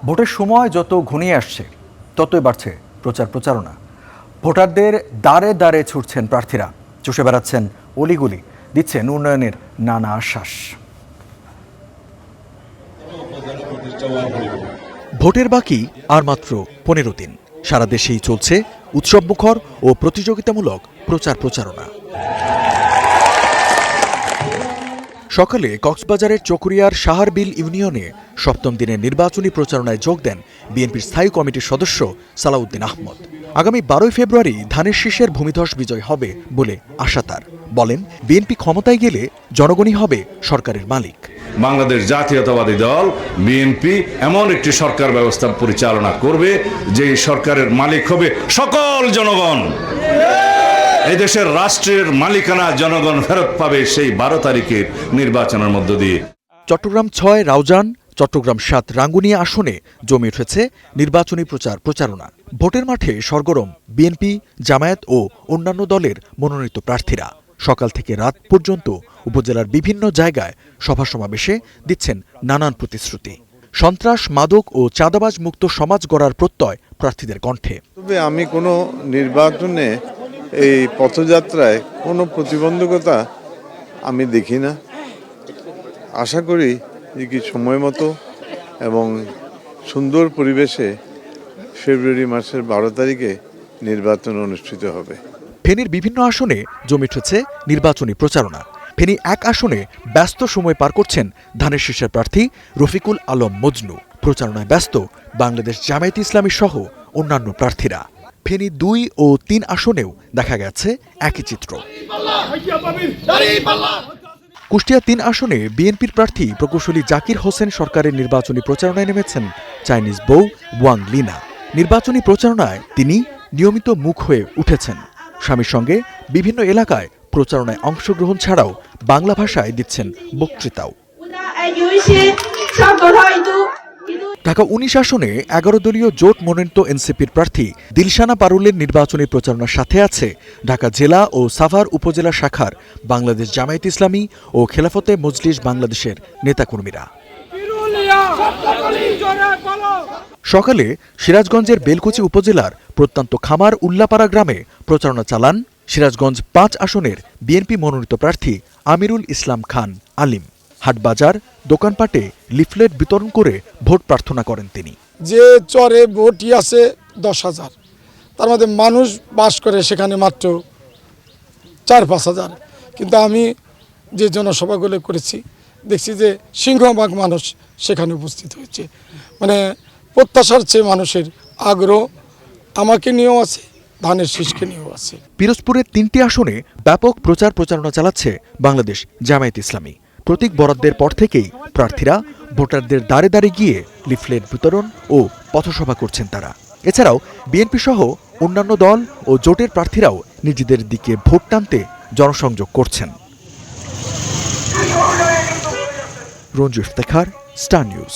ভোটের সময় যত ঘনিয়ে আসছে ততই বাড়ছে প্রচার প্রচারণা। ভোটারদের দ্বারে দ্বারে ছুটছেন প্রার্থীরা, চষে বেড়াচ্ছেন অলিগলি, দিচ্ছেন উন্নয়নের নানা আশ্বাস। ভোটের বাকি আর মাত্র 15 দিন। সারা দেশেই চলছে উৎসবমুখর ও প্রতিযোগিতামূলক প্রচার প্রচারণা। সকালে কক্সবাজারের চকরিয়ার সাহারবিল ইউনিয়নে সপ্তম দিনের নির্বাচনী প্রচারণায় যোগ দেন বিএনপির স্থায়ী কমিটির সদস্য সালাউদ্দিন আহমদ। আগামী 12 ফেব্রুয়ারি ধানের শীষের ভূমিধস বিজয় হবে বলে আশা তার। বলেন, বিএনপি ক্ষমতায় গেলে জনগণই হবে সরকারের মালিক। বাংলাদেশ জাতীয়তাবাদী দল বিএনপি এমন একটি সরকার ব্যবস্থা পরিচালনা করবে যে সরকারের মালিক হবে সকল জনগণ। এই দেশের রাষ্ট্রের মালিকানা জনগণ ফেরত পাবে সেই 12 তারিখের নির্বাচনের মধ্য দিয়ে। চট্টগ্রাম 6 রাউজান, চট্টগ্রাম 7 রাঙ্গুনিয়া আসনে জমে উঠেছে নির্বাচনী প্রচার প্রচারণা। ভোটের মাঠে সরগরম বিএনপি, জামায়াত ও অন্যান্য দলের মনোনীত প্রার্থীরা। সকাল থেকে রাত পর্যন্ত উপজেলার বিভিন্ন জায়গায় সভা সমাবেশে দিচ্ছেন নানান প্রতিশ্রুতি। সন্ত্রাস, মাদক ও চাঁদাবাজ মুক্ত সমাজ গড়ার প্রত্যয় প্রার্থীদের কণ্ঠে। তবে আমি কোনো নির্বাচনে এই পথযাত্রায় কোনো প্রতিবন্ধকতা আমি দেখি না। আশা করি যে কি সময় মতো এবং সুন্দর পরিবেশে ফেব্রুয়ারি মাসের 12 তারিখে নির্বাচন অনুষ্ঠিত হবে। ফেনীর বিভিন্ন আসনে জমে উঠেছে নির্বাচনী প্রচারণা। ফেনী 1 আসনে ব্যস্ত সময় পার করছেন ধানের শীষের প্রার্থী রফিকুল আলম মজনু। প্রচারণায় ব্যস্ত বাংলাদেশ জামায়াতে ইসলামী সহ অন্যান্য প্রার্থীরা। ফেনী 2 ও 3 আসনেও দেখা গেছে একই চিত্র। কুষ্টিয়া 3 আসনে বিএনপির প্রার্থী প্রকৌশলী জাকির হোসেন সরকারের নির্বাচনী প্রচারণায় নেমেছেন চাইনিজ বউ ওয়াং লিনা। নির্বাচনী প্রচারণায় তিনি নিয়মিত মুখ হয়ে উঠেছেন। স্বামীর সঙ্গে বিভিন্ন এলাকায় প্রচারণায় অংশগ্রহণ ছাড়াও বাংলা ভাষায় দিচ্ছেন বক্তৃতাও। ঢাকা 19 আসনে 11 দলীয় জোট মনোনীত এনসিপির প্রার্থী দিলশানা পারুলের নির্বাচনী প্রচারণার সাথে আছে ঢাকা জেলা ও সাভার উপজেলা শাখার বাংলাদেশ জামায়াতে ইসলামী ও খেলাফতে মজলিস বাংলাদেশের নেতাকর্মীরা। সকালে সিরাজগঞ্জের বেলকুচি উপজেলার প্রত্যন্ত খামার উল্লাপাড়া গ্রামে প্রচারণা চালান সিরাজগঞ্জ 5 আসনের বিএনপি মনোনীত প্রার্থী আমিরুল ইসলাম খান আলিম। হাটবাজার, দোকানপাটে লিফলেট বিতরণ করে ভোট প্রার্থনা করেন তিনি। যে চরে ভোটই আছে 10,000, তার মধ্যে মানুষ বাস করে সেখানে মাত্র 4-5 হাজার। কিন্তু আমি যে জনসভাগুলো করেছি দেখছি যে সিংহভাগ মানুষ সেখানে উপস্থিত হয়েছে। মানে প্রত্যাশার চেয়ে মানুষের আগ্রহ আমাকে নিয়েও আছে, ধানের শীষকে নিয়েও আছে। পিরোজপুরের 3টি আসনে ব্যাপক প্রচার প্রচারণা চালাচ্ছে বাংলাদেশ জামায়াতে ইসলামী। প্রতীক বরাদ্দের পর থেকেই প্রার্থীরা ভোটারদের দ্বারে দ্বারে গিয়ে লিফলেট বিতরণ ও পথসভা করছেন তারা। এছাড়াও বিএনপি সহ অন্যান্য দল ও জোটের প্রার্থীরাও নিজেদের দিকে ভোট টানতে জনসংযোগ করছেন। Ranju Iftekhar, star news.